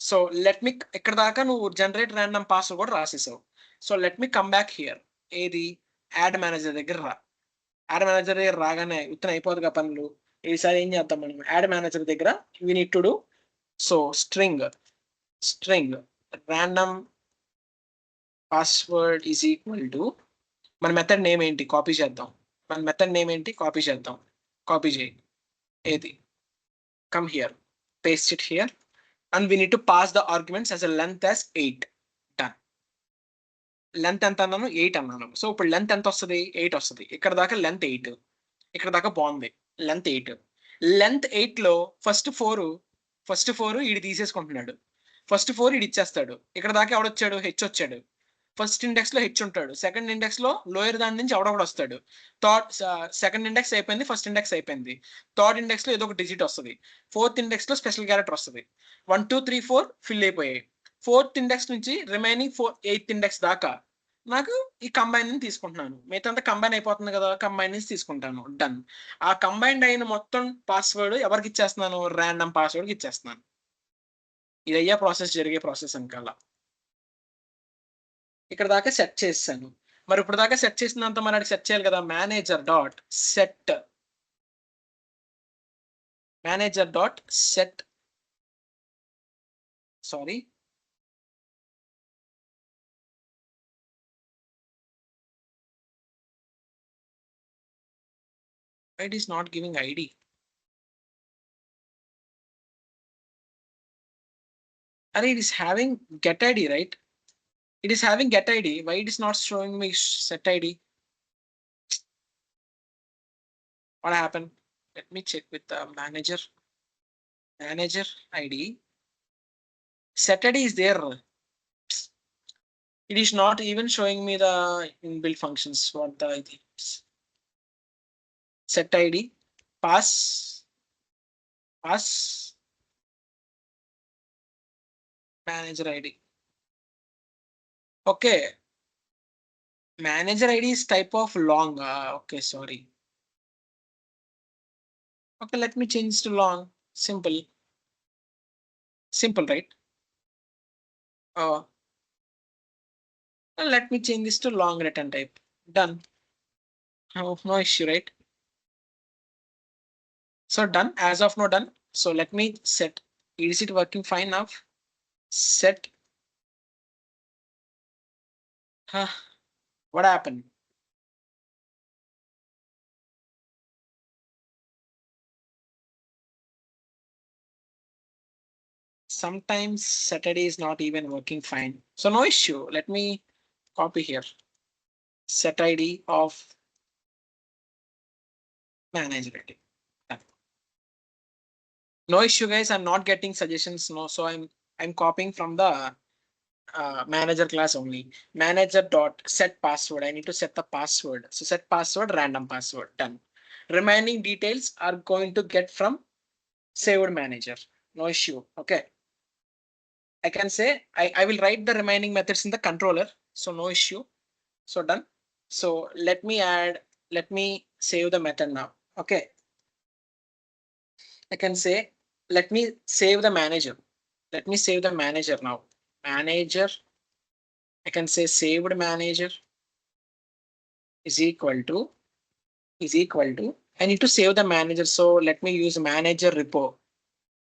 So let మీ ఇక్కడ దాకా నువ్వు జనరేట్ ర్యాండమ్ పాస్వర్డ్ కూడా రాసేసావు. So let me come back here. ఏది యాడ్ మేనేజర్ దగ్గర రా. యాడ్ మేనేజర్ దగ్గర రాగానే ఉత్తన అయిపోదుగా పనులు. ఈసారి ఏం చేద్దాం మనం, యాడ్ మేనేజర్ దగ్గర we need to do so string random password is equal to మన మెథడ్ నేమ్ ఏంటి కాపీ చేద్దాం. మన మెథడ్ నేమ్ ఏంటి కాపీ చేద్దాం. కాపీ చేయి. ఏది come here, paste it here, and we need to pass the arguments as a length as 8. Done. Length ఎంత అన్నాను 8 అన్నాను. సో ఇప్పుడు లెంత్ ఎంత వస్తుంది 8 వస్తుంది. ఇక్కడ దాకా లెంత్ 8, ఇక్కడ దాకా బాగుంది. లెంత్ 8, లెంత్ 8 లో ఫస్ట్ ఫోర్ ఈడు తీసేసుకుంటున్నాడు. ఫస్ట్ 4 ఈడు ఇచ్చేస్తాడు. ఇక్కడ దాకా ఎవడొచ్చాడు హెచ్ వచ్చాడు. ఫస్ట్ ఇండెక్స్ లో హెచ్ ఉంటాడు. సెకండ్ ఇండెక్స్ లో లోయర్ దాని నుంచి ఎవడొకడు వస్తాడు. సెకండ్ ఇండెక్స్ అయిపోయింది, ఫస్ట్ ఇండెక్స్ అయిపోయింది. థర్డ్ ఇండెక్స్ లో ఏదో ఒక డిజిట్ వస్తుంది. ఫోర్త్ ఇండెక్స్ లో స్పెషల్ క్యారెక్టర్ వస్తుంది. 1 2 3 4 ఫిల్ అయిపోయాయి. ఫోర్త్ ఇండెక్స్ నుంచి రిమైనింగ్ 8th ఇండెక్స్ దాకా నాకు ఈ కంబైన్ ని తీసుకుంటున్నాను. మిగతా అంతా కంబైన్ అయిపోతుంది కదా, కంబైన్ నుంచి తీసుకుంటాను. డన్. ఆ కంబైన్డ్ అయిన మొత్తం పాస్వర్డ్ ఎవరికి ఇచ్చేస్తున్నాను, ర్యాండమ్ పాస్వర్డ్కి ఇచ్చేస్తున్నాను. ఇది అయ్యే ప్రాసెస్, జరిగే ప్రాసెస్ అంకల్లా. ఇక్కడ దాకా సెట్ చేసాను. మరి ఇప్పుడు దాకా సెట్ చేసినంత మరి సెట్ చేయాలి కదా. Manager dot set sorry it is not giving id. Array, it is having get id, right? It is having get id. Why it is not showing me set id? What happened? Let me check with the manager id. Set id is there. It is not even showing me the inbuilt functions. What the id is. Set id pass manager id. Okay, manager id is type of long. Okay, sorry. Okay, let me change to long. Simple, right? Let me change this to long return type. Done. No issue, right? So done. As of now, done. So let me set. Is it working fine now? Set. What happened? Sometimes Saturday is not even working fine. So no issue. Let me copy here. Set ID of manager ID. No issue, guys. I'm not getting suggestions. No, so I'm copying from the manager class only. Manager dot set password. I need to set the password. So set password, random password. Done. Remaining details are going to get from saved manager. No issue. Okay. I can say I will write the remaining methods in the controller. So no issue. So done. So let me save the method now. Okay. I can say, let me save the manager. Let me save the manager now. Manager. I can say saved manager is equal to, I need to save the manager. So let me use manager repo.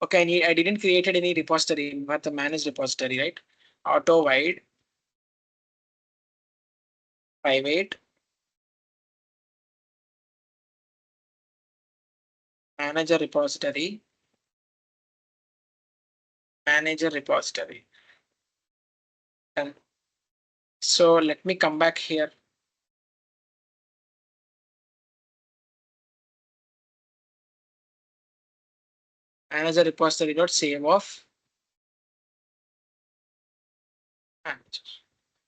Okay, I didn't create any repository, but the manage repository, right? Auto wide private manager repository. And so let me come back here. Manager repository dot save of manager.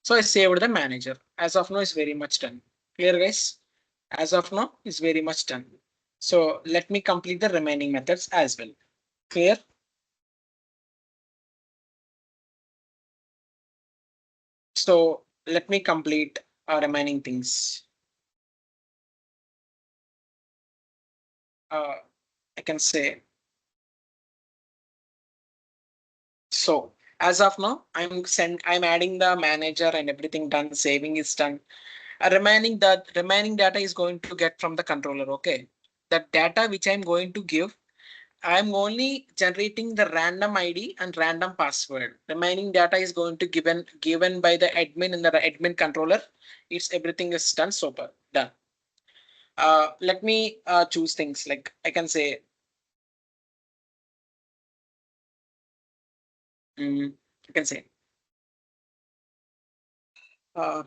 So I saved the manager. As of now, is very much done. Clear, guys? As of now, is very much done. So let me complete the remaining methods as well. Clear? So let me complete our remaining things. I can say, so As of now, I'm adding the manager and everything done, saving is done. Remaining data is going to get from the controller. Okay. The data which I'm going to give, I'm only generating the random ID and random password. Remaining data is going to given by the admin in the admin controller. It's everything is done. Super done. Let me choose things like I can say I can say uh,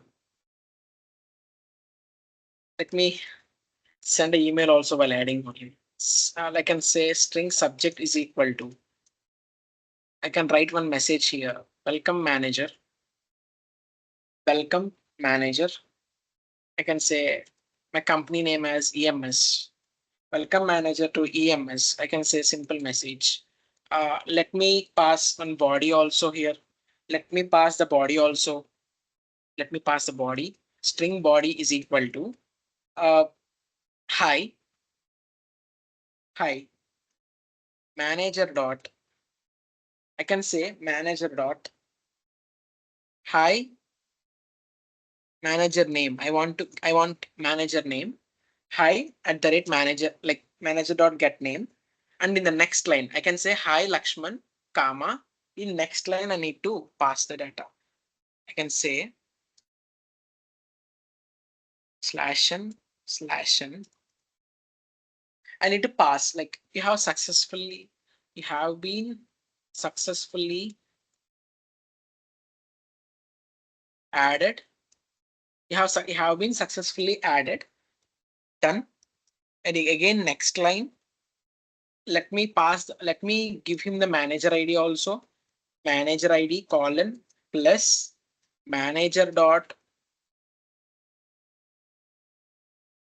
let me send an email also while adding only. I can say string subject is equal to. I can write one message here. Welcome manager. Welcome manager. I can say my company name as EMS. Welcome manager to EMS. I can say simple message. Let me pass one body also here. Let me pass the body also. Let me pass the body. String body is equal to uh, hi, hi, manager dot. I can say manager dot hi manager name. I want manager name. Hi at the rate manager, like manager dot get name. And in the next line, I can say hi Lakshman, comma. In next line, I need to pass the data. I can say slash n slash n. I need to pass like you have been successfully added. You have been successfully added. Done. And again, next line. Let me give him the manager ID also. Manager ID colon plus manager dot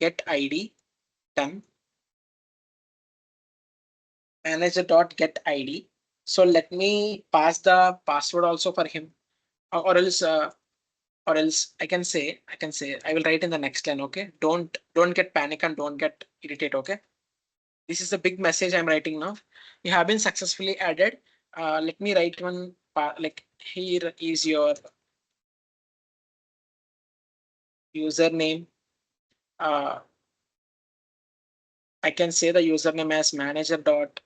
get ID. Done. Manager dot get ID. So let me pass the password also for him, or else I can say I will write in the next line. Okay, don't get panic and don't get irritated. Okay, this is a big message I'm writing now. You have been successfully added. Let me write one like here is your username. Uh, I can say the username as manager dot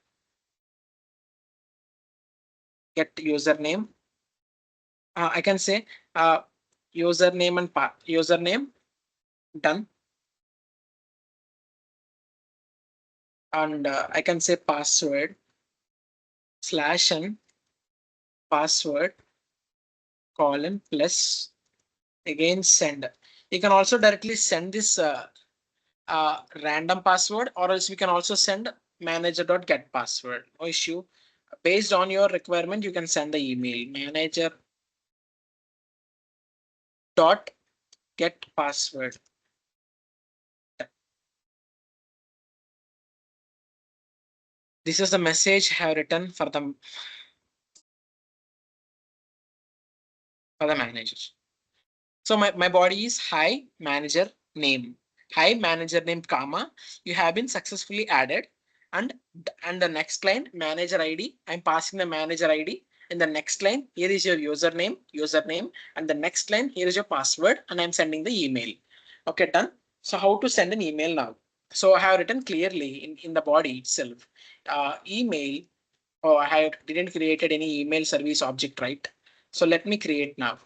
get username. I can say uh, username and username done, and I can say password slash and password colon plus again send. You can also directly send this random password, or else we can also send manager dot get password. No issue. Based on your requirement, you can send the email manager dot get password. This is the message I have written for the manager. So my body is hi manager name. Hi manager name, comma. You have been successfully added. And the next line, manager ID. I'm passing the manager ID. In the next line, here is your username. And the next line, here is your password. And I'm sending the email. Okay, done. So how to send an email now? So I have written clearly in the body itself. Email. Oh, didn't created any email service object, right? So let me create now.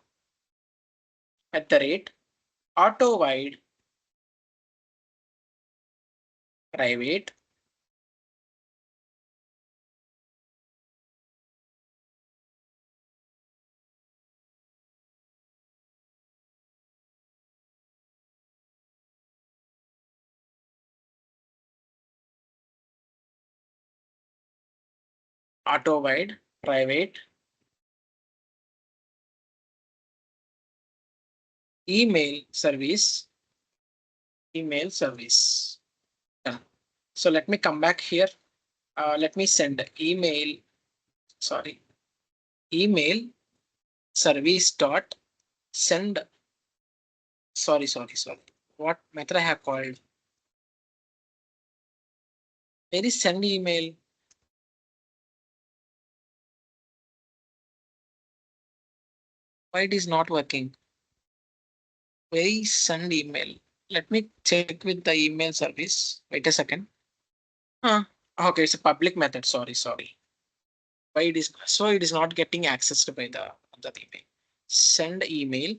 At the rate auto wide private auto wide private email service email service. Done. So let me come back here. Let me send email, sorry, email service dot send. Sorry. What method I have called? Where is send email? Why it is not working? Why send email? Let me check with the email service. Wait a second. Huh. Okay, it's a public method. Sorry. Why it is so it is not getting accessed by the email. Send email.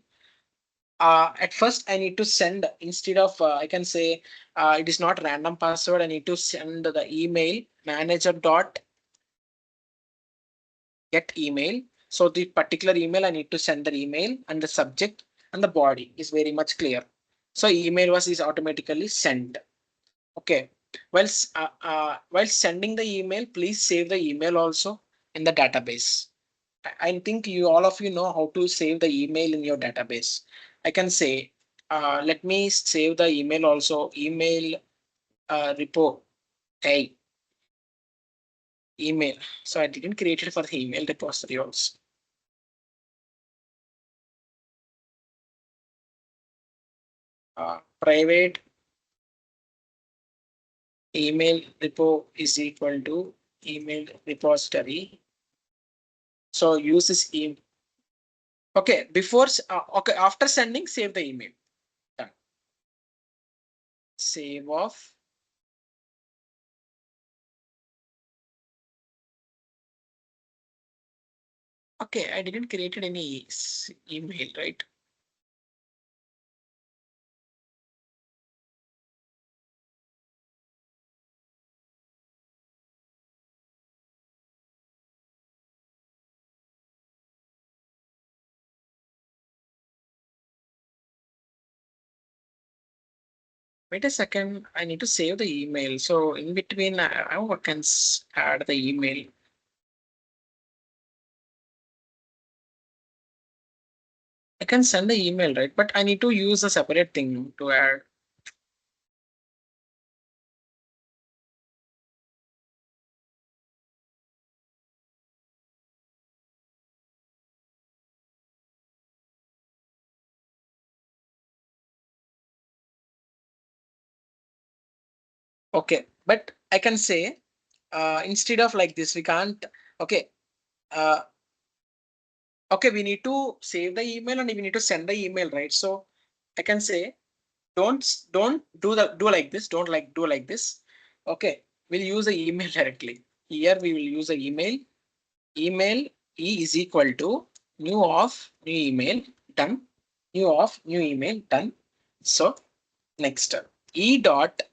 At first I need to send instead of I can say it is not random password. I need to send the email manager dot get email. So the particular email I need to send the email and the subject and the body is very much clear. So email was is automatically sent. Okay. While sending the email, please save the email also in the database. I think you all of you know how to save the email in your database. I can say, let me save the email also. Email repo. Hey, email. So I didn't create it for the email repository also. Private email repo is equal to email repository. So use this email. Okay, okay, after sending, save the email. Done. Save off. Okay, I didn't created any email, right? Wait a second, I need to save the email. So in between, I can add the email. I can send the email, right? But I need to use a separate thing to add. Okay, but I can say instead of like this, we can't. Okay, uh, okay, we need to save the email and we need to send the email, right? So I can say don't do like this. Don't like do like this. Okay, we'll use the email directly. Here we will use the email. Email e is equal to new of new email done. New of new email done. So next e dot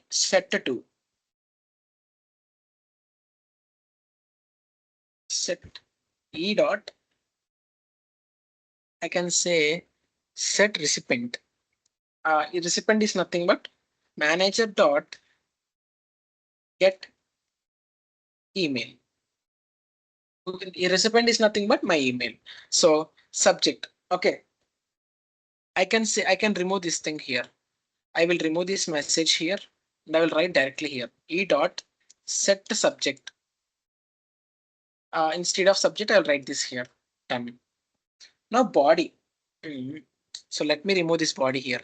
set to set e dot I can say set recipient. Recipient is nothing but manager dot get email. Recipient is nothing but my email. So subject. Okay. I can say I can remove this thing here. I will remove this message here and I will write directly here. E dot set the subject. Instead of subject, I'll write this here. Done. Now body. So let me remove this body here.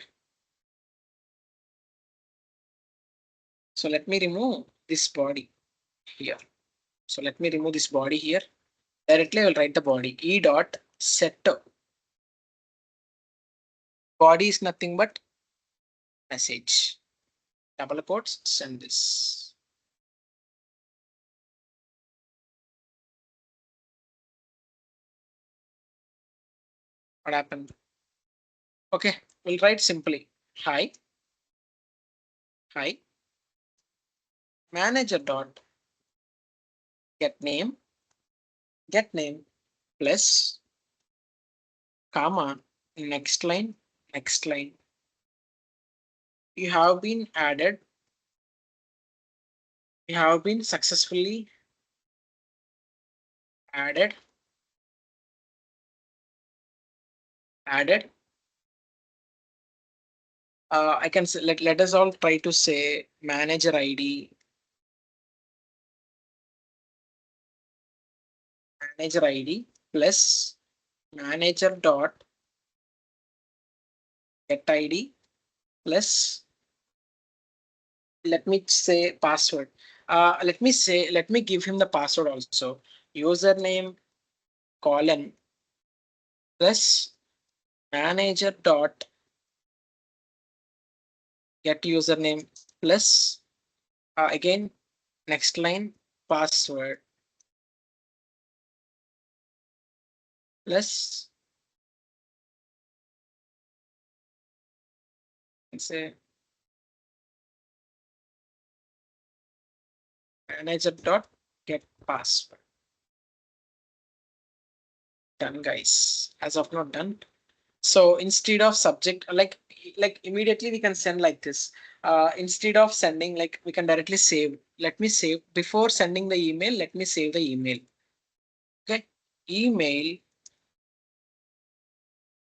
So let me remove this body here. So let me remove this body here. Directly I will write the body. E dot set body is nothing but message. Double quotes, send this. What happened? Okay, we'll write simply. Hi. Hi. Manager dot get name plus comma next line. You have been added. You have been successfully added. Added. I can say let us all try to say manager ID. Manager ID plus manager dot get ID plus let me say password. Let me give him the password also. Username colon plus manager dot get username plus again next line password plus say manager dot get password. Done, guys. As of now, done. So instead of subject, like immediately we can send like this. Instead of sending, like we can directly save. Let me save before sending the email. Let me save the email. Okay, email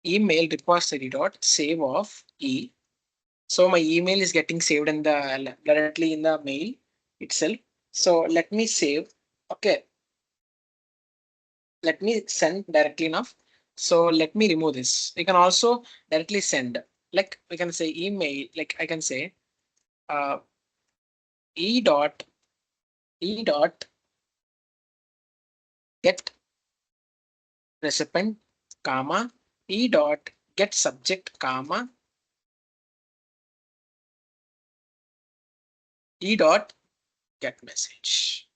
email repository dot save of e. So my email is getting saved in the directly in the mail itself. So let me save. Okay, let me send directly enough. So let me remove this. We can also directly send. Like we can say email. Like I can say uh, e dot e dot get recipient comma e dot get subject comma e dot get message.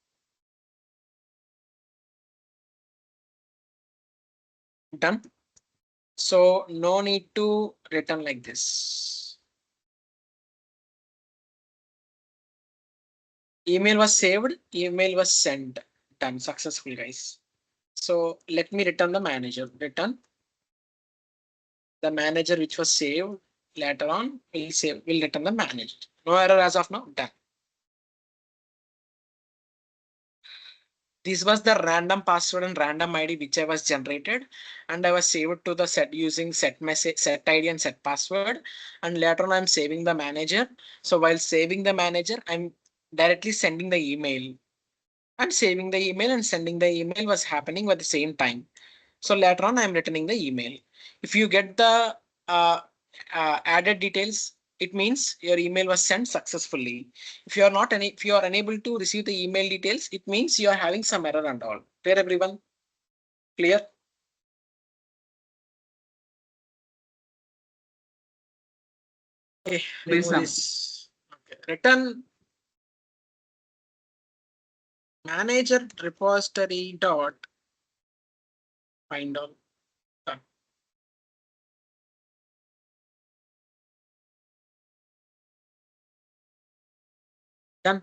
Done. So no need to return like this. Email was saved, email was sent. Done, successful, guys. So let me return the manager. Return the manager which was saved. Later on, we'll return the manager. No error as of now. Done. This was the random password and random ID which I was generated, and I was saved to the set using set message, set ID and set password. And later on, I'm saving the manager. So while saving the manager, I'm directly sending the email. And saving the email and sending the email was happening at the same time. So later on, I'm returning the email. If you get the uh, added details, it means your email was sent successfully. If you are not any, if you are unable to receive the email details, it means you are having some error and all. Clear, everyone? Clear? Okay, remove this. Okay. Return manager repository dot find all. Done. Done.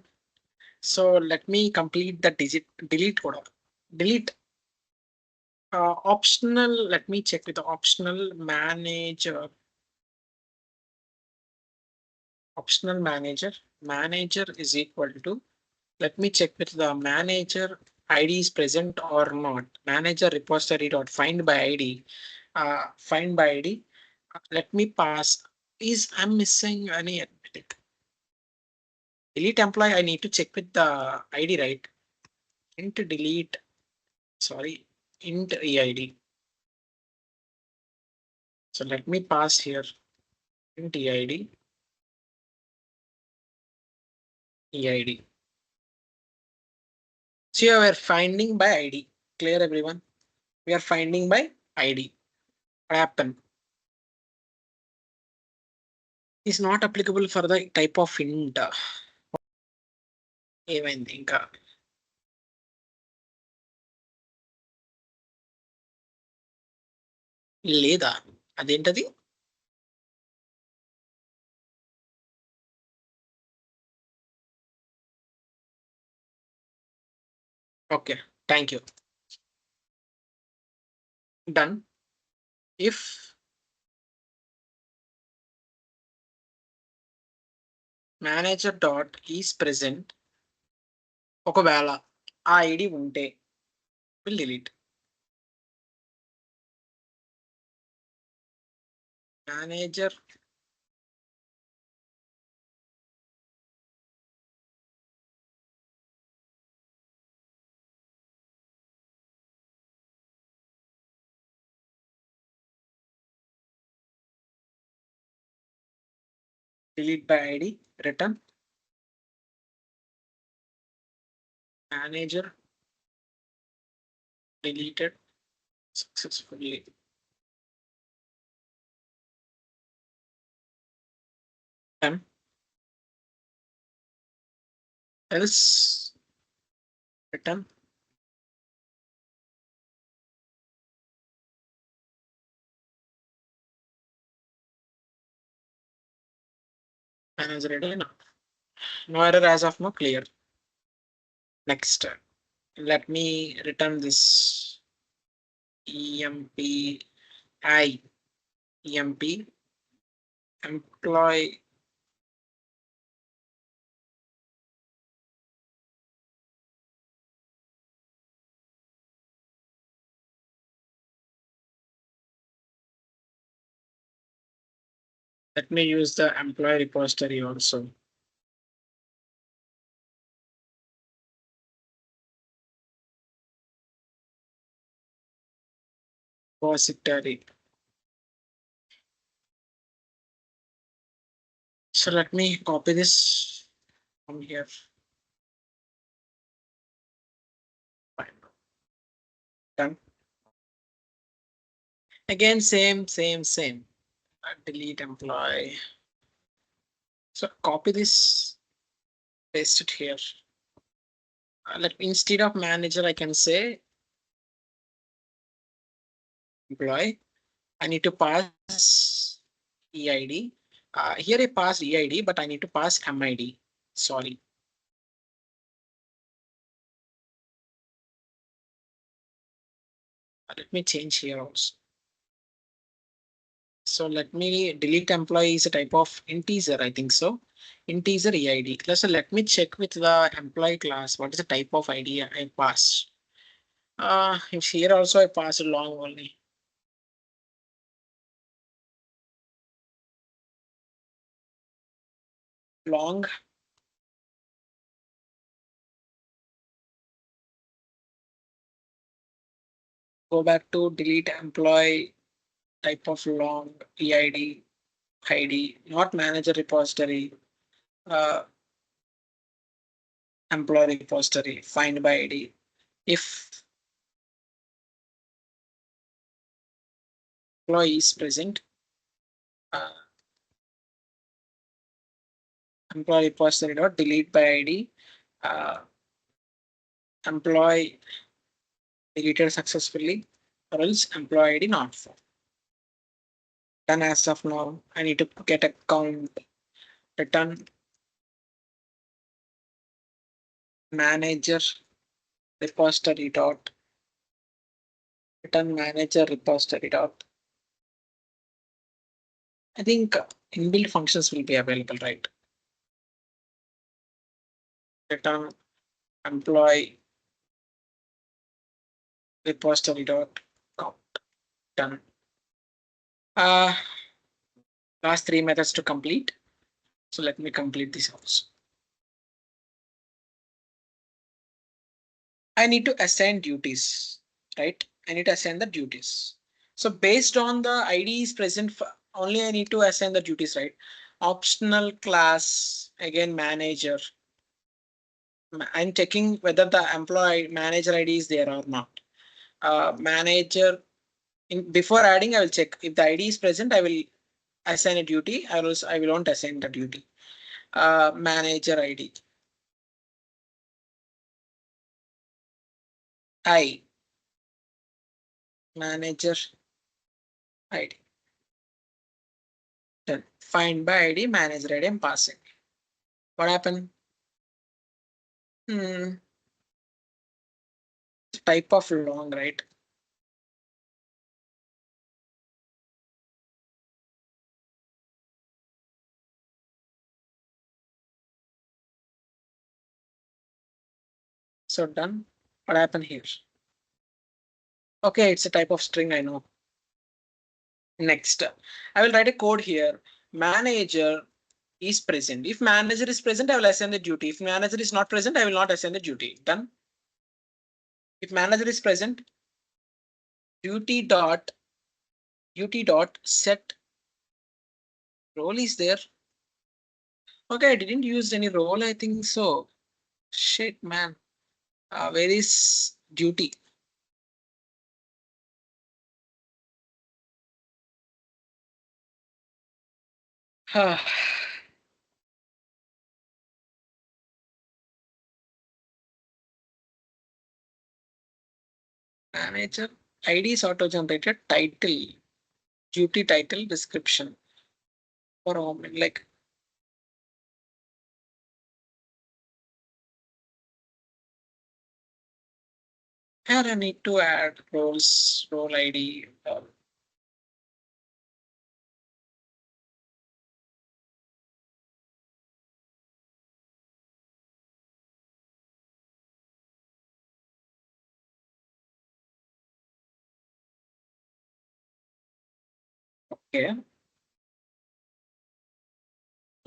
So let me complete the delete order. Delete optional. Let me check with the optional manager. Optional manager. Manager is equal to. Let me check with the manager ID is present or not. Manager repository dot find by ID. Find by ID. Let me pass. Is I'm missing any delete employee? I need to check with the ID, right? Int delete. Sorry, int eid. So let me pass here int eid. eid. So we are finding by ID. Clear, everyone? We are finding by ID. What happened? Is not applicable for the type of int. ఏమైంది ఇంకా లేదా అదేంటది okay thank you done if manager dot is present ఒకవేళ ఆ ID ఉంటే will delete manager delete by ID return manager deleted successfully. Done. Else return. Manager ID. No error as of now. Clear. Next, let me return this emp I emp employee. Let me use the employee repository also. Repository. So let me copy this from here. Fine. Done. Again, same. Delete employee. So copy this, paste it here. Let me, instead of manager, I can say employee. I need to pass EID. Here I passed EID, but I need to pass MID. Sorry. Let me change here also. So let me delete employee is a type of integer, I think so. Integer EID. So let me check with the employee class. What is the type of ID I passed? If here also I passed long only. Long. Go back to delete employee type of long EID ID, not manager repository. Employee repository, find by ID. If employee is present, uh, employee repository dot delete by ID, employee deleted successfully, or else employee ID not found. Then as of now, I need to get a count, return manager repository dot return manager repository dot. I think inbuilt functions will be available, right? Return employee repository dot count. Done. Last three methods to complete. So let me complete this also. I need to assign duties, right? I need to assign the duties. So based on the ID is present, only I need to assign the duties, right? Optional class, again, manager. I'm checking whether the employee manager ID is there or not. Manager, before adding, I will check if the ID is present, I will assign a duty. I will not assign the duty. Manager ID. I manager ID. Then find by ID, manager ID, I'm passing. What happened? Type of long, right? So done. What happened here? Okay, it's a type of string, I know. Next, I will write a code here. Manager is present. If manager is present, I will assign the duty. If manager is not present, I will not assign the duty. Done. If manager is present, duty dot set role is there. Okay, I didn't use any role, I think so. Shit, man. Where is duty? Manager ID is auto generated. Title, duty title, description for home, like here I need to add roles, role ID. Okay.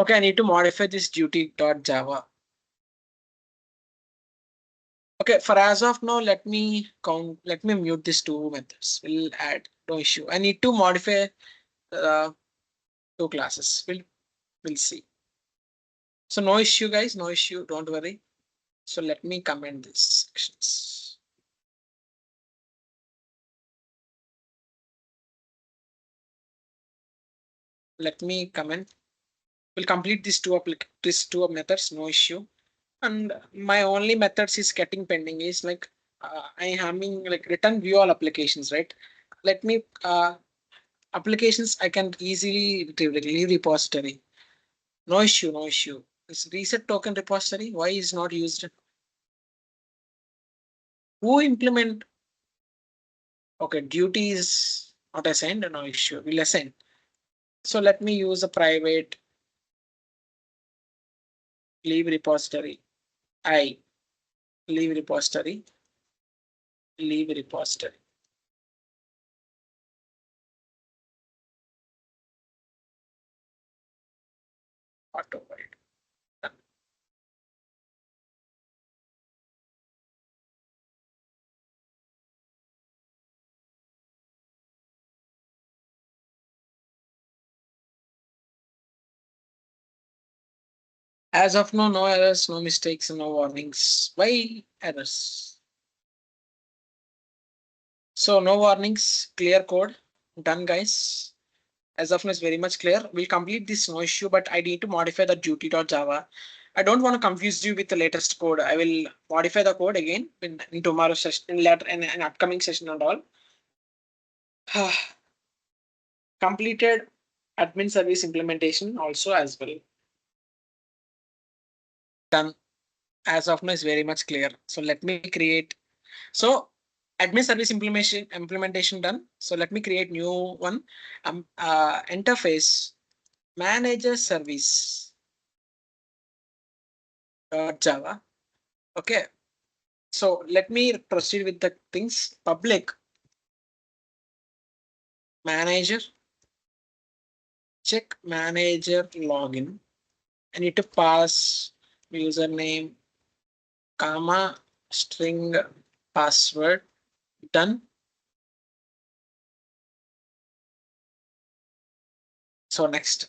Okay, I need to modify this duty.java. Okay, for as of now, let me mute these two methods. We'll add, no issue. I need to modify uh, two classes. We'll see. So no issue, guys, no issue, don't worry. So let me comment these sections. Let me comment. We'll complete these two methods, no issue. And my only methods is getting pending is like I having like return view all applications, right? Let me applications I can easily retrieve like leave repository. No issue, no issue. This reset token repository, why is not used? Who implement? Okay, duty is not assigned, no issue. We'll assign. So let me use a private leave repository. I leave repository, leave repository. Auto write. As of now, no errors, no mistakes, no warnings. Why errors? So no warnings, clear code, done, guys. As of now, it's very much clear. We'll complete this, no issue, but I need to modify the duty.java. I don't want to confuse you with the latest code. I will modify the code again in tomorrow's session, in later in upcoming session and all. Completed admin service implementation also as well. Done. As of now is very much clear. So let me create. So admin service implementation done. So let me create new one. Interface manager service Java. Okay. So let me proceed with the things. Public manager, check manager login. I need to pass username, comma, string, password. Done. So next,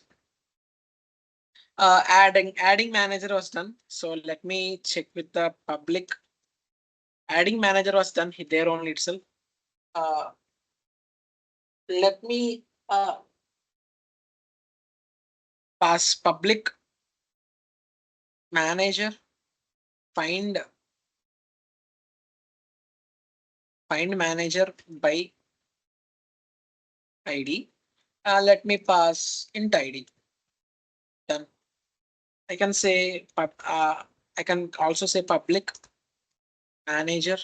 adding manager was done. So let me check with the public. Adding manager was done there only itself. Uh, let me pass public manager find manager by ID. Let me pass int ID. Done. I can say I can also say public manager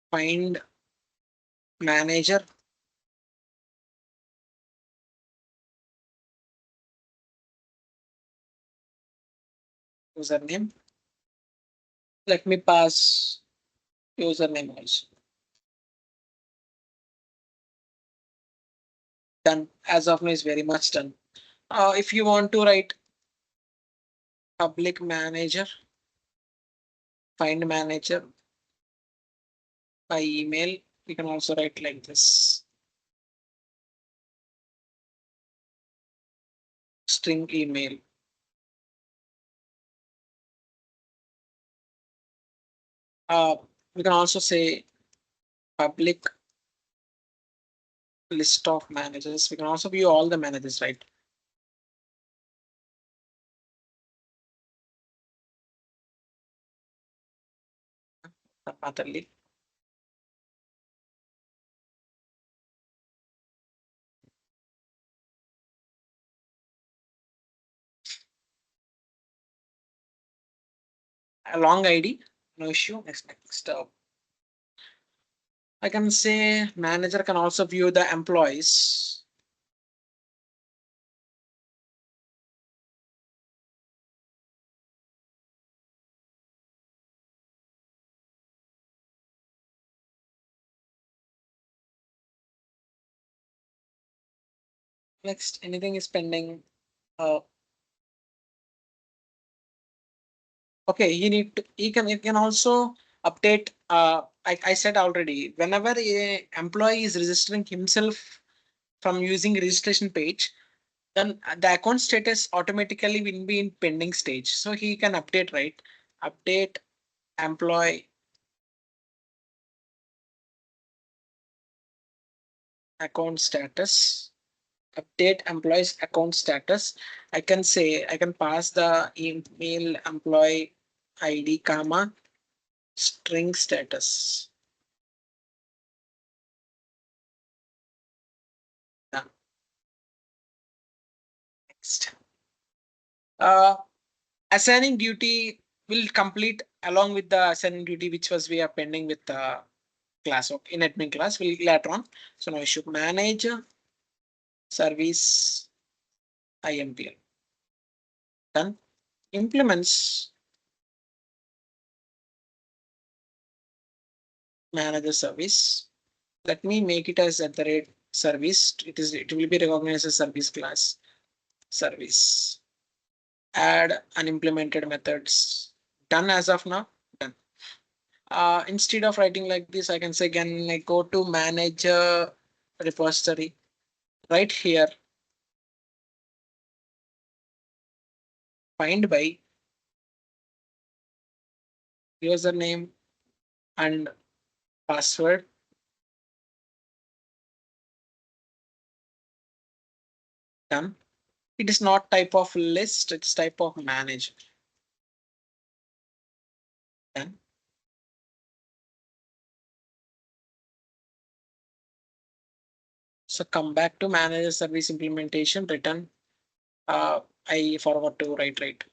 find manager username. Let me pass username also. Done. As of now is very much done. If you want to write public manager find manager by email, we can also write like this. String email. Uh, we can also say public list of managers. We can also view all the managers, right? Matalli. A long ID, no issue. Next. I can say manager can also view the employees. Next, anything is pending. Uh, okay, he can also update. I said already, whenever a employee is registering himself from using registration page, then the account status automatically will be in pending stage. So he can update, right? Update employee account status. Update employees account status. I can say I can pass the email employee ID comma string status. Yeah. Next. Uh, Assigning duty will complete along with the assigning duty which was we are pending with the class. Okay, in admin class will later on. So now I should manage service IMPL. Done. Implements manager service. Let me make it as at the rate service. It will be recognized as service class. Service. Add unimplemented methods. Done as of now. Done. Instead of writing like this, I can say again like go to manage repository. Right here, find by username and password. Done. It is not type of list, it's type of manager. Done. So come back to manager service implementation return. I forgot to write.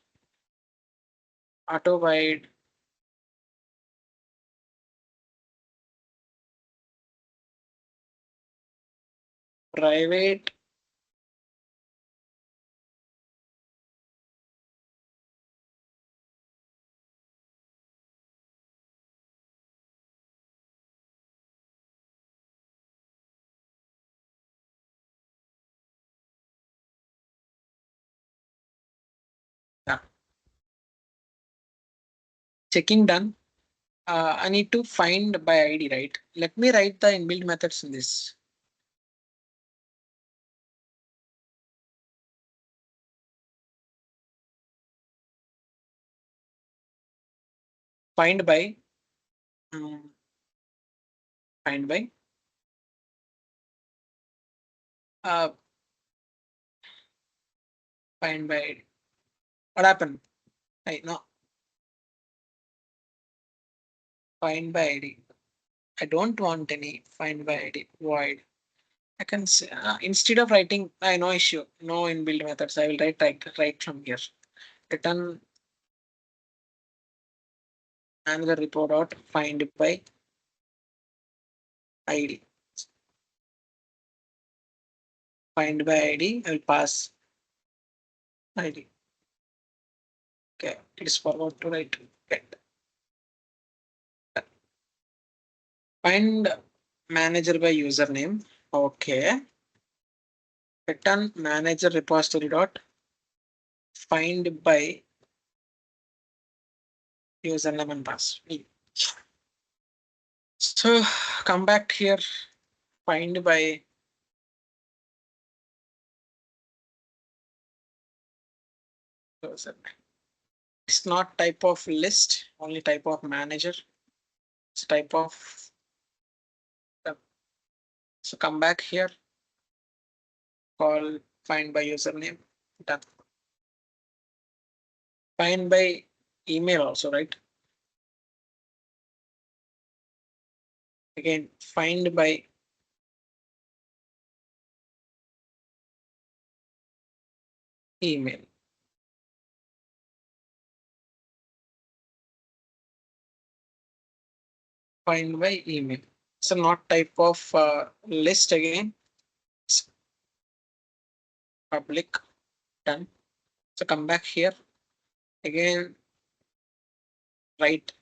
Auto wide private yeah. Checking done. I need to find by ID, right? Let me write the inbuilt methods in this. Find by um, find by uh, find by ID. What happened? I no find by ID. I don't want any find by ID void. I can say instead of writing, I no issue, no inbuilt methods. I will write from here. Return another report out find by ID. Find by ID. I will pass ID. Okay, it is forward to write get. Find manager by username. Okay. Return manager repository dot find by username and password. So come back here. Find by username. It's not type of list, only type of manager. It's type of. So come back here. Call find by username. Done. Find by email also, right? Again, find by email. Find by email. So not type of list again. It's public, done. So come back here again, write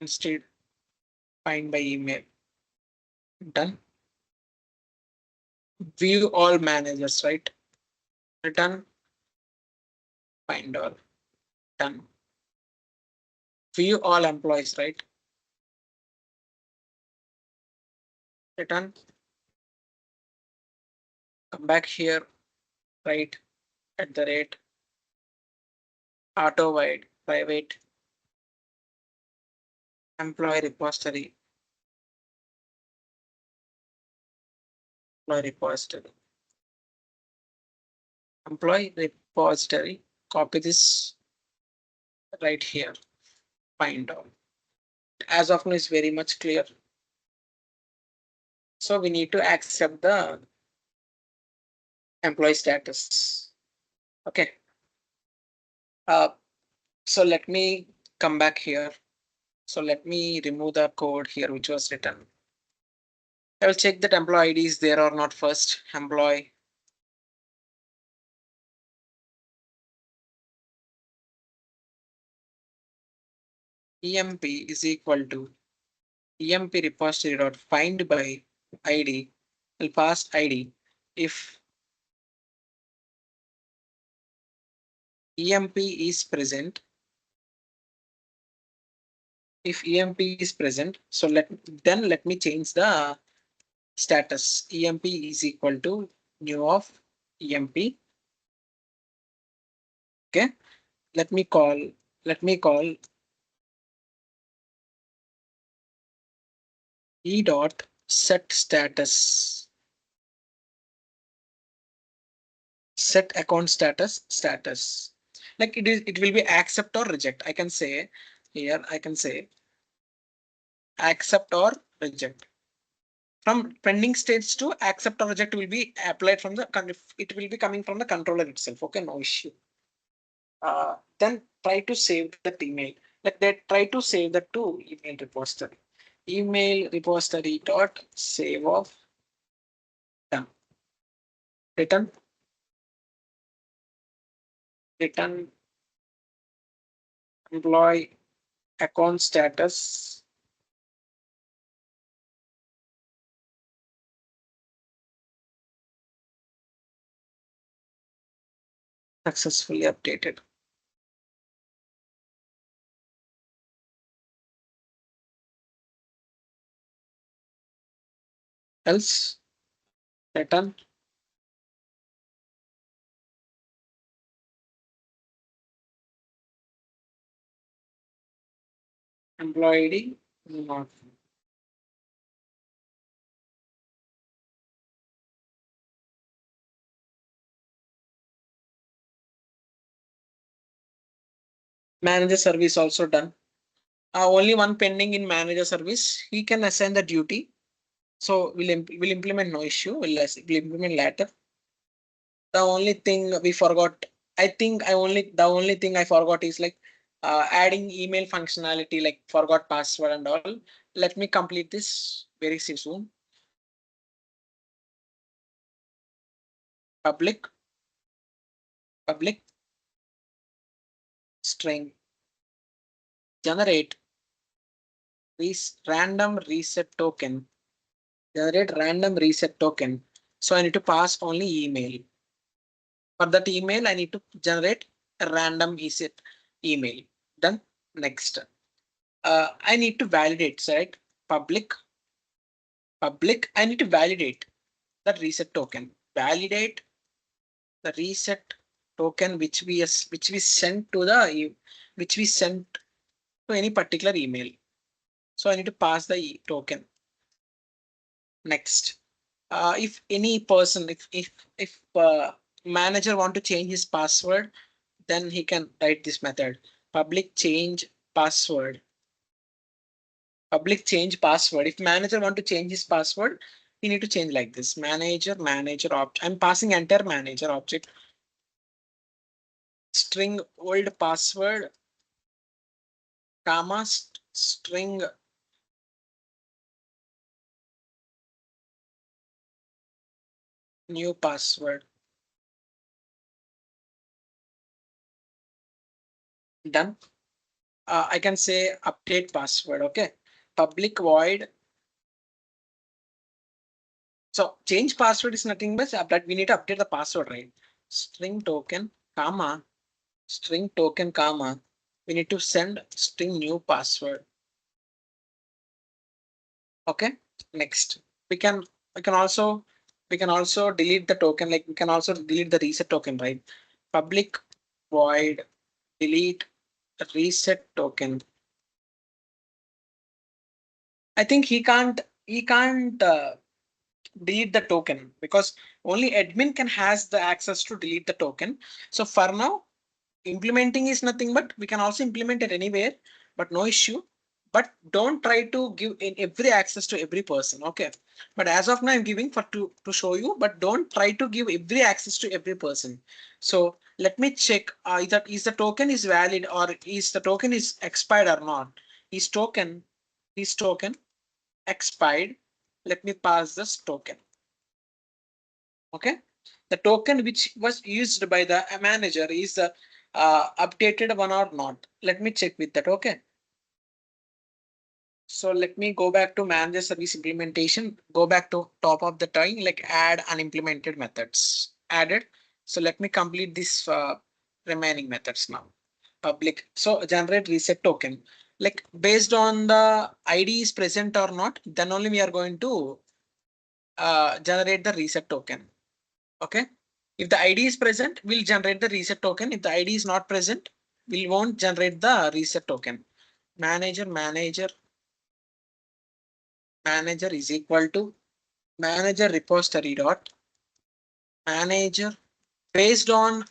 instead find by email, done. View all managers, right? Return find all, done. View all employees, right? Return, come back here, write at the rate auto wide private employee repository, employee repository, employee repository. Copy this right here, find all. As of now is very much clear. So we need to accept the employee status. Okay. So let me come back here. So let me remove the code here which was written. I will check that employee ID is there or not first. Employee emp is equal to emp repository dot find by ID. Will pass ID if emp is present. If emp is present, so let me change the status. Emp is equal to new of emp. Okay, let me call e dot set status, set account status. Like it will be accept or reject. I can say here, I can say accept or reject. From pending states to accept or reject will be applied from the, it will be coming from the controller itself. Okay, no issue. Then try to save that email. Like that, try to save that to email repository. Email repository dot save of, done. Return employee account status successfully updated. Else return employee ID not. Manager service also done. Only one pending in manager service. He can assign the duty. So we'll implement, no issue. We'll implement later. The only thing we forgot, the only thing I forgot is like adding email functionality, like forgot password and all. Let me complete this very soon. Public string generate random reset token. Generate random reset token. So I need to pass only email. For that email, I need to generate a random reset email. Done. Next. I need to validate, right? Public. I need to validate that reset token. Validate the reset token which we sent to the which we sent to any particular email. So I need to pass the token. Next. If any person, if manager want to change his password, then he can write this method, public change password. public change password. If manager want to change his password, he need to change like this. Manager object. I'm passing enter manager object. String old password, comma, string new password. Done. I can say update password. Okay. Public void. So change password is nothing but that we need to update the password, right? String token, comma, string token, comma. We need to send string new password. Okay. Next, we can we can also we can also delete the token. Like we can also delete the reset token, right? Public void delete reset token. I think he can't delete the token because only admin can has the access to delete the token. So for now, implementing is nothing but we can also implement it anywhere, but no issue. But don't try to give in every access to every person. Okay. But as of now, I'm giving for to show you, but don't try to give every access to every person. So let me check that is the token is valid or is the token is expired or not. Is token expired. Let me pass this token. Okay. The token which was used by the manager is the updated one or not. Let me check with that. Okay. So let me go back to manager service implementation. Go back to top of the time, like add unimplemented methods added. So let me complete this remaining methods now. Public. So generate reset token. Like based on the ID is present or not, then only we are going to generate the reset token. Okay. If the ID is present, we'll generate the reset token. If the ID is not present, we won't generate the reset token. Manager is equal to manager repository dot manager. Based on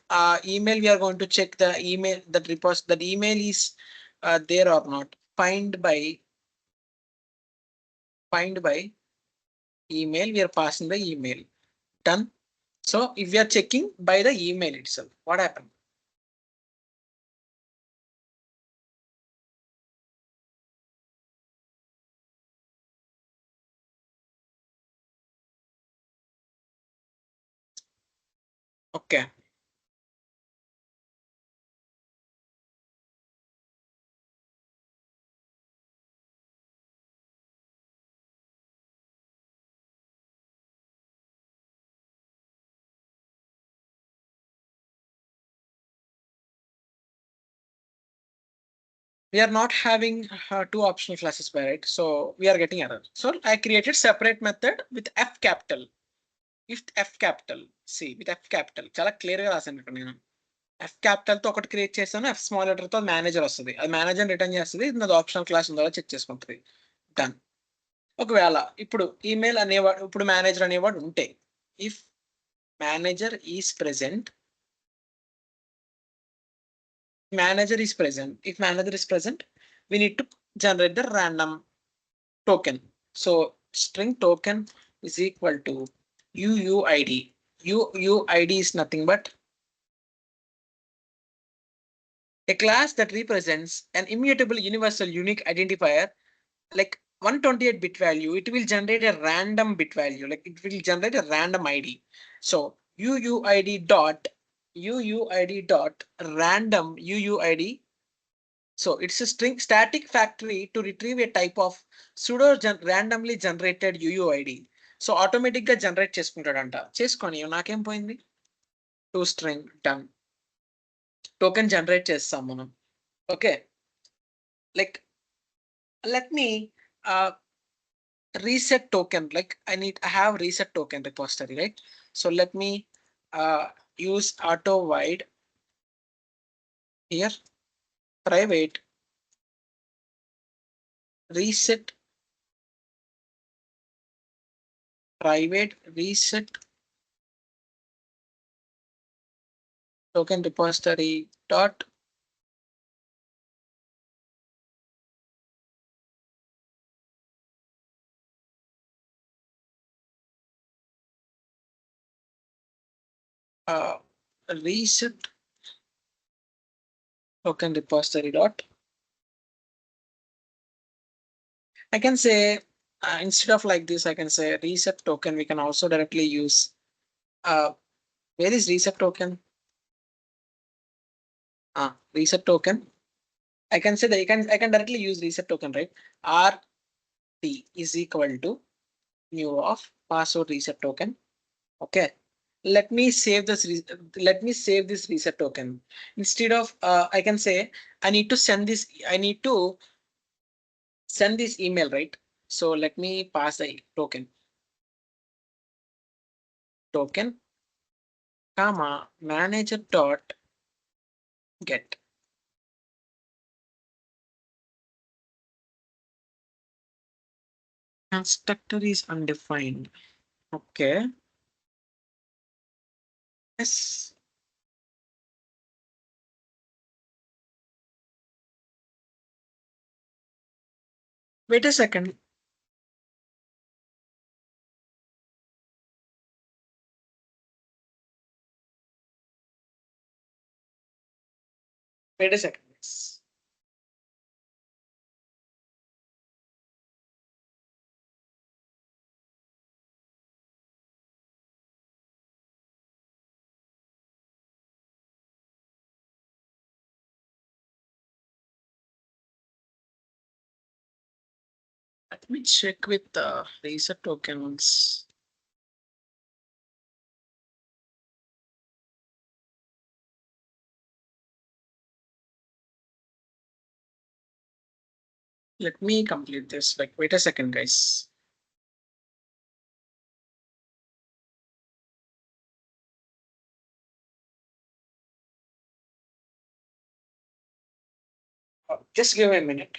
email, we are going to check the email that email is there or not. Find by email. We are passing the email. Done. So if we are checking by the email itself, what happened? Okay. We are not having two optional classes by right, so we are getting error. So I created separate method with F capital. If F capital, see with F capital, చాలా clear గా రాసాను ఇక్కడ నేను. F capital తో ఒకటి create చేస్తాను, F small letter తో manager వస్తుంది. అది మేనేజర్ రిటర్న్ చేస్తుంది, ఇది ఆప్షనల్ క్లాస్ ఉందో చెక్ చేసుకుంటుంది. డన్. ఒకవేళ ఇప్పుడు ఈమెయిల్ అనేవాడు ఇప్పుడు మేనేజర్ అనేవాడు ఉంటే, if manager is present if manager is present, we need to generate the random token. So string token is equal to UUID. UUID is nothing but a class that represents an immutable universal unique identifier, like 128-bit value. It will generate a random bit value, like it will generate a random ID. So UUID dot random UUID. So it's a string static factory to retrieve a type of randomly generated UUID. So automatic గా generate చేసుకుంటాడంట. చేసుకొని నాకేం పోయింది? To string done. Token generate చేస్తాం మనం. Okay. Like let me reset token. Like I have reset token repository, right? So let me use auto void here, private reset token repository dot reset token repository dot. I can say instead of like this, I can say reset token. We can also directly use where is reset token? Reset token. I can say that I can directly use reset token, right? RT is equal to new of password reset token. Okay. Let me save this. Let me save this reset token. Instead of I can say I need to send this. I need to send this email, right? So let me pass the token, comma manager dot get. Constructor is undefined. Okay. Yes. Wait a second. Wait a second. Let me check with the reset tokens. Let me complete this. Like, wait a second, guys. Just give me a minute.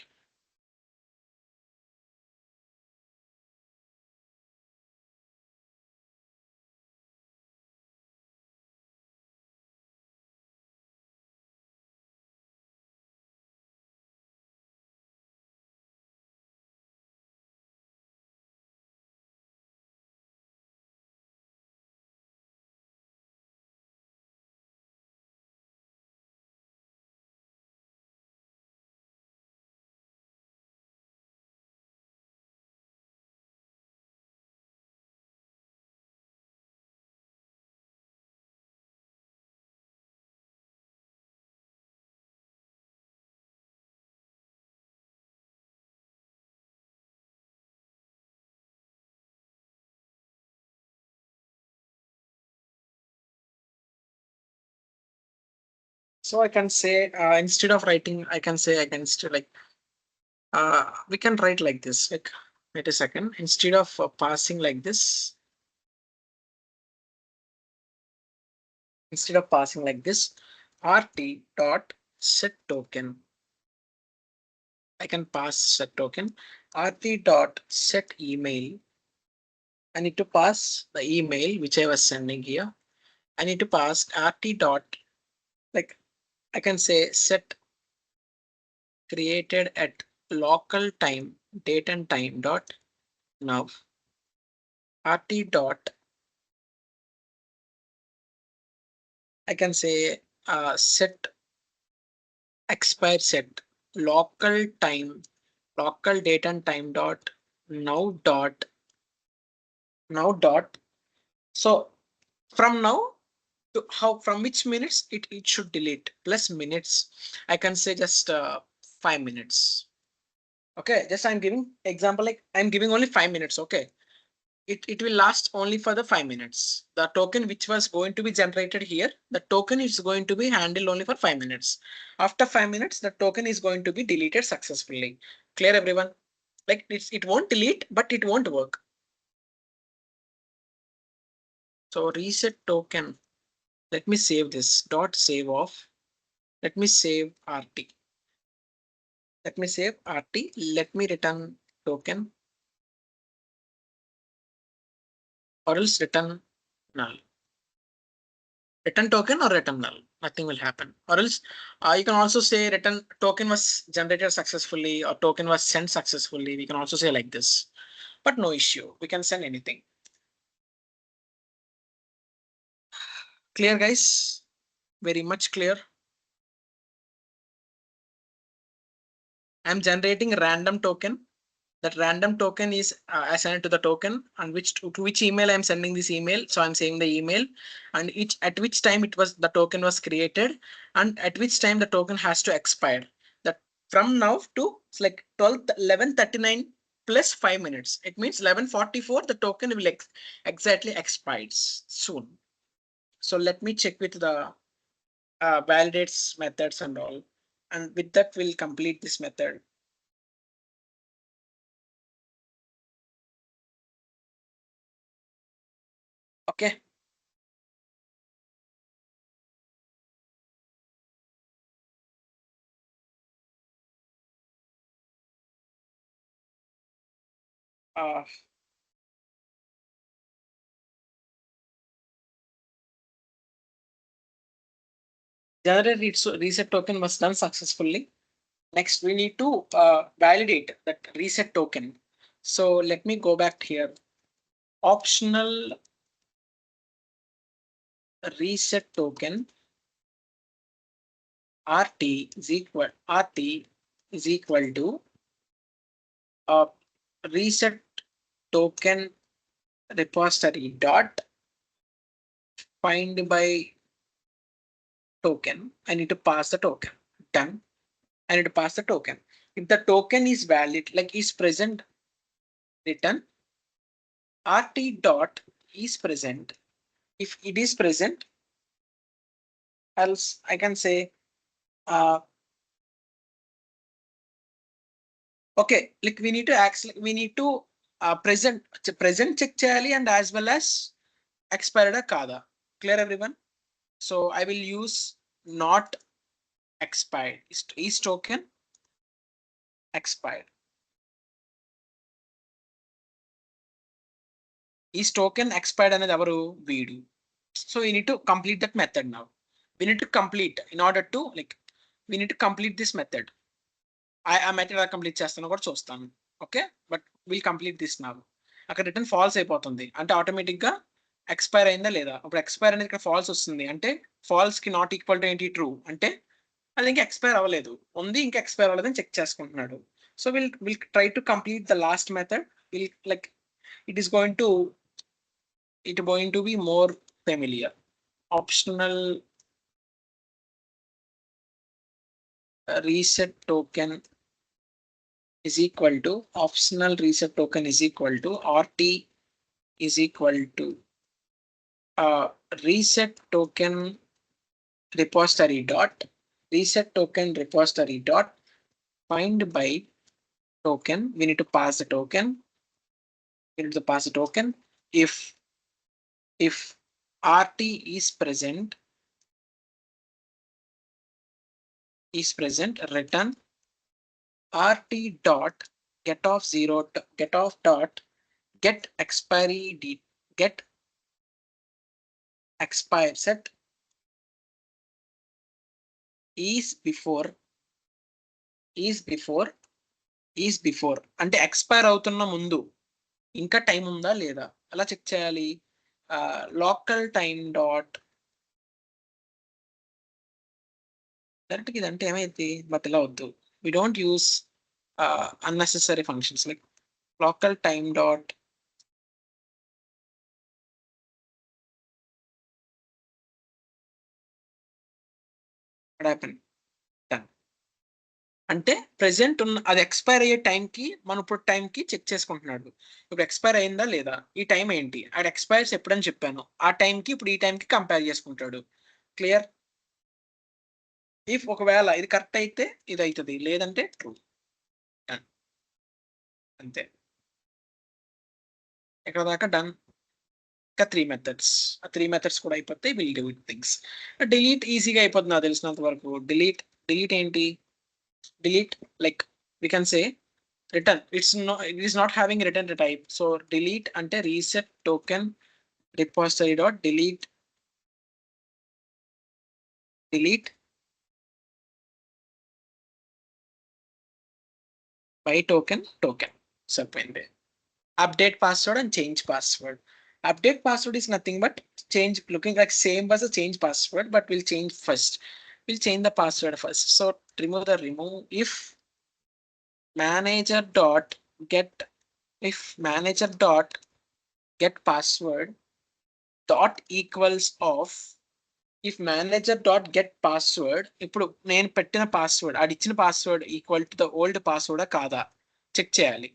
So I can say instead of writing, I can say I can still like we can write like this. Like, wait a second. Instead of passing like this, rt dot set token. I can pass set token. Rt dot set email. I need to pass the email which I was sending here. I need to pass rt dot, like I can say set created at local time date and time dot now rt dot, I can say set expire set local date and time dot now dot now dot. So from now to how from which minutes it should delete plus minutes. I can say just 5 minutes. Okay, just I'm giving example, like I'm giving only 5 minutes. Okay, it will last only for the 5 minutes. The token which was going to be generated here, the token is going to be handled only for 5 minutes. After 5 minutes, the token is going to be deleted successfully. Clear, everyone? Like it won't delete, but it won't work. So reset token. Let me save this dot save off. Let me save RT. Let me save RT. Let me return token or else return null. Return token or return null, nothing will happen. Or else you can also say return token was generated successfully or token was sent successfully. We can also say like this, but no issue. We can send anything. Clear, guys? Very much clear. I'm generating a random token. That random token is assigned to the token and to which email I'm sending this email. So I'm saying the email and at which time the token was created and at which time the token has to expire. That from now to it's like 11:39 plus 5 minutes. It means 11:44 the token will exactly expires soon. So let me check with the validates methods and all. And with that we'll complete this method. Okay. Uh, generate reset token was done successfully. Next, we need to validate that reset token. So let me go back here. Optional reset token RT is equal to reset token repository dot find by token. I need to pass the token. Done. I need to pass the token. If the token is valid, like is present, return RT dot is present. If it is present, else I can say, okay, like we need to present check cheyali and as well as expired kada. Clear, everyone? So I will use not expired. Is token expired? Is token expired అనేది ఎవరు వీడు. So we need to complete that method now. We need to complete in order to we need to complete this method. ఆ method ఎలా complete చేస్తానో కూడా చూస్తాను. Okay, but will complete this now. అక్కడ return falls అయిపోతుంది అంటే automatic గా expire అయిందా లేదా. ఇప్పుడు ఎక్స్పైర్ అనేది ఇక్కడ ఫాల్స్ వస్తుంది అంటే ఫాల్స్ కి నాట్ ఈక్వల్ టు ఏంటి ట్రూ అంటే అది ఇంకా ఎక్స్పైర్ అవ్వలేదు, ఉంది ఇంకా ఎక్స్పైర్ అవ్వలేదని చెక్ చేసుకుంటున్నాడు. So will try to complete the last method. Will like it is going to be more familiar. Optional reset token is equal to optional reset token is equal to RT is equal to reset token repository dot find by token. We need to pass the token. If RT is present, return RT dot get off dot get expire set is before అంటే expire అవుతున్న ముందు ఇంకా time ఉందా లేదా అలా check చేయాలి. Local time dot direct ఇదంటే ఏమైంది, బట్ ఇలా వద్దు. We don't use unnecessary functions like local time dot what happened done అంటే ప్రెసెంట్ ఉన్న అది ఎక్స్పైర్ అయ్యే టైంకి మనం ఇప్పుడు టైంకి చెక్ చేసుకుంటున్నాడు. ఇప్పుడు ఎక్స్పైర్ అయిందా లేదా, ఈ టైం ఏంటి, అది ఎక్స్పైర్స్ ఎప్పుడని చెప్పాను ఆ టైంకి ఇప్పుడు ఈ టైంకి కంపేర్ చేసుకుంటాడు. క్లియర్? ఇఫ్ ఒకవేళ ఇది కరెక్ట్ అయితే ఇది అవుతుంది, లేదంటే ట్రూ. డన్, అంతే. ఎక్కడ దాకా డన్. ఇంకా 3 మెథడ్స్. ఆ 3 మెథడ్స్ కూడా అయిపోతే will do it things. Delete ఈజీగా అయిపోతుంది నాకు తెలిసినంత వరకు. డిలీట్ ఏంటి, delete like we can say return. It is not having return type. So delete ante reset token repository dot delete by token. Sirpoyindi. Update password and change password. Update password is nothing but change, looking like same as a change password, but we'll change first. We'll change the password first. So remove if manager dot get, if manager dot get password dot equals of, if manager dot get password, ఇప్పుడు నేను పెట్టిన password అది ఇచ్చిన password equal to the old password కాదా check చేయాలి.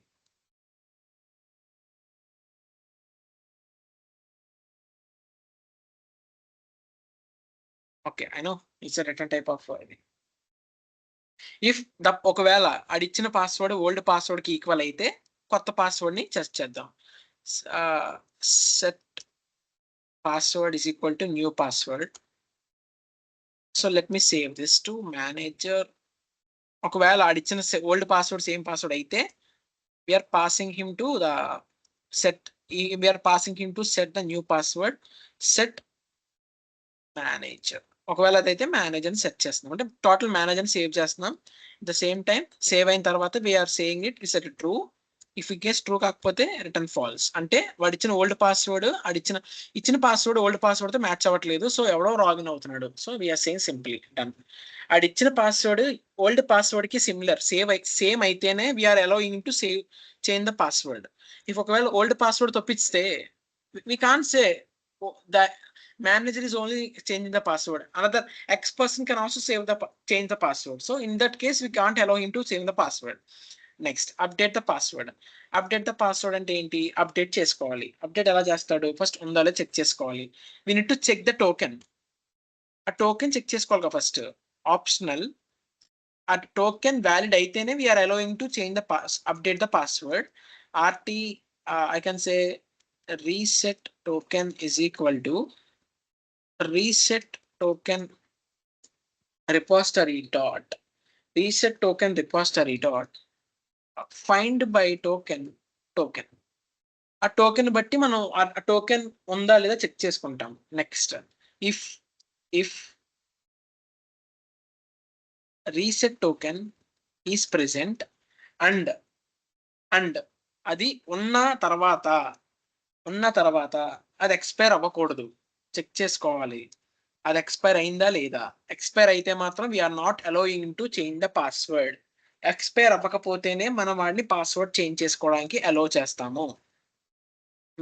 Okay I know it's return type of ఇది. If the ఒకవేళ అది ఇచ్చిన పాస్వర్డ్ ఓల్డ్ పాస్వర్డ్ కి ఈక్వల్ అయితే కొత్త పాస్వర్డ్ ని చెక్ చేద్దాం. Set password is equal to new password. So let me save this to manager. ఒకవేళ ఆడిచ్చిన ఓల్డ్ పాస్వర్డ్ సేమ్ పాస్వర్డ్ అయితే we are passing him to the set, we are passing him to set the new password, set manager. ఒకవేళ అదైతే manager set చేస్తున్నాం అంటే total manager save చేస్తున్నాం. The same time save అయిన తర్వాత we are saying it is true. If in case true కాకపోతే return false, అంటే వాడు ఇచ్చిన ఓల్డ్ పాస్వర్డ్ ఇచ్చిన పాస్వర్డ్ ఓల్డ్ పాస్వర్డ్ తో మ్యాచ్ అవ్వట్లేదు, సో ఎవడో లాగిన్ అవుతున్నాడు. So we are saying simply done. ఇచ్చిన పాస్వర్డ్ ఓల్డ్ పాస్వర్డ్ కి సిమిలర్ సేమ్ అయితేనే we are allowing to save change the password. If ఒకవేళ ఓల్డ్ పాస్వర్డ్ తప్పిస్తే we can't say the manager is only changing the password, another X person can also change the password. So in that case we can't allow him to change the password. Next, update the password. Update the password అంటే ఏంటి, update చేసుకోవాలి. Update ఎలా చేస్తాడు, first ఉందో లేదో check చేసుకోవాలి. we need to check the token. ఆ token check చేసుకోవాలి ఫస్ట్. ఆప్షనల్, ఆ టోకెన్ వ్యాలిడ్ అయితేనే we are allowing to change the update the password. rt I can say reset token is equal to reset token repository dot reset token repository dot find by token. ఆ token బట్టి మనం ఆ token ఉందా లేదా check చేసుకుంటాం. Next if if reset token is present and అది ఉన్న తర్వాత అది ఎక్స్పైర్ అవ్వకూడదు, చెక్ చేసుకోవాలి. అది ఎక్స్పైర్ అయిందా లేదా. ఎక్స్పైర్ అయితే మాత్రం we are not allowing to change the password. Expire అవ్వకపోతేనే మనం వాడిని పాస్వర్డ్ చేంజ్ చేసుకోవడానికి అలౌ చేస్తాము.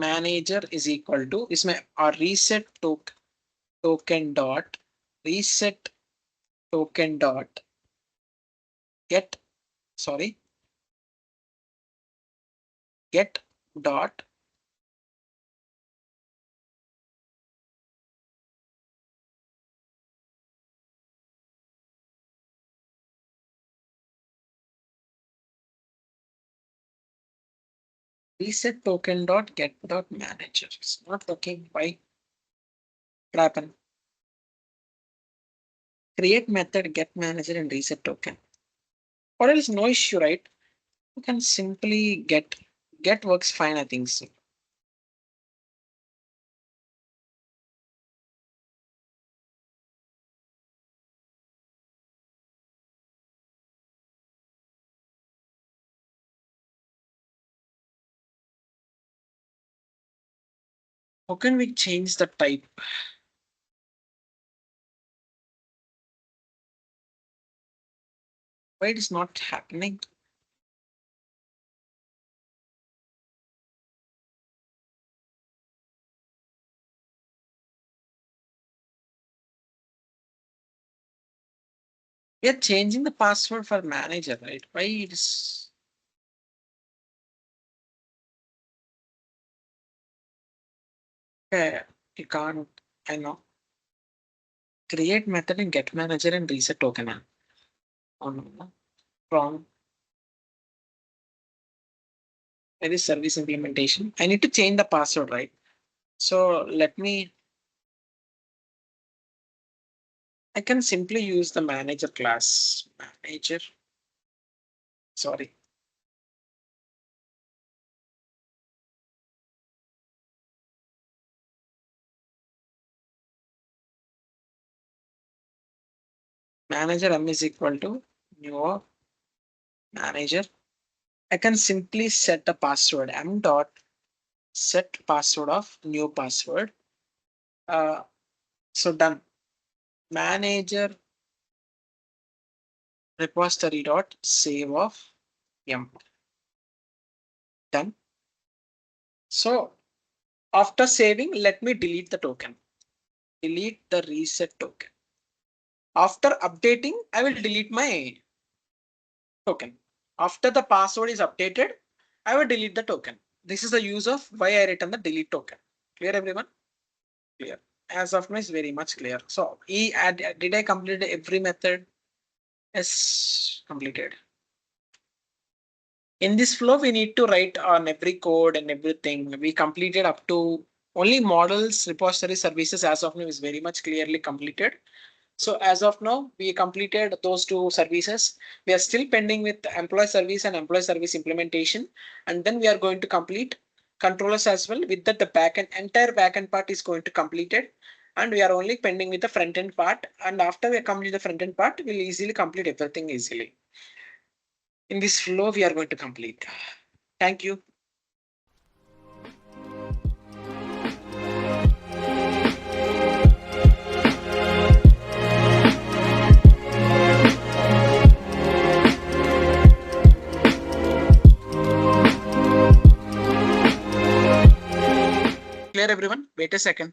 మేనేజర్ ఇస్ ఈక్వల్ టు इसमें और reset token dot reset token dot get dot reset token dot get dot manager. It's not working. Why? What happened? Create method get manager and reset token. Or else no issue, right? You can simply get works fine, I think so. How can we change the type? Why it is not happening? We are changing the password for manager, right? Why it is? Okay, you can't. I know. Create method and get manager and reset token. Oh no, wrong. It is service implementation. I need to change the password, right? So let me. I can simply use the manager class. Manager. Sorry. Manager m is equal to new manager. I can simply set a password m dot set password of new password. So done. Manager repository dot save of m. Done. So after saving, let me delete the token. Delete the reset token. After updating, I will delete my token. After the password is updated, I will delete the token. This is the use of why I written the delete token. Clear, everyone? Clear. As of now, is very much clear. So, did I complete every method? Yes, completed. In this flow, we need to write on every code and everything. We completed up to only models, repository services as of now is very much clearly completed. So as of now, we completed those two services. We are still pending with employee service and employee service implementation. And then we are going to complete controllers as well. With that, the backend, entire backend part is going to complete it. And we are only pending with the front end part. And after we complete the front end part, we'll easily complete everything easily. In this flow, we are going to complete. Thank you. Clear, everyone? Wait a second.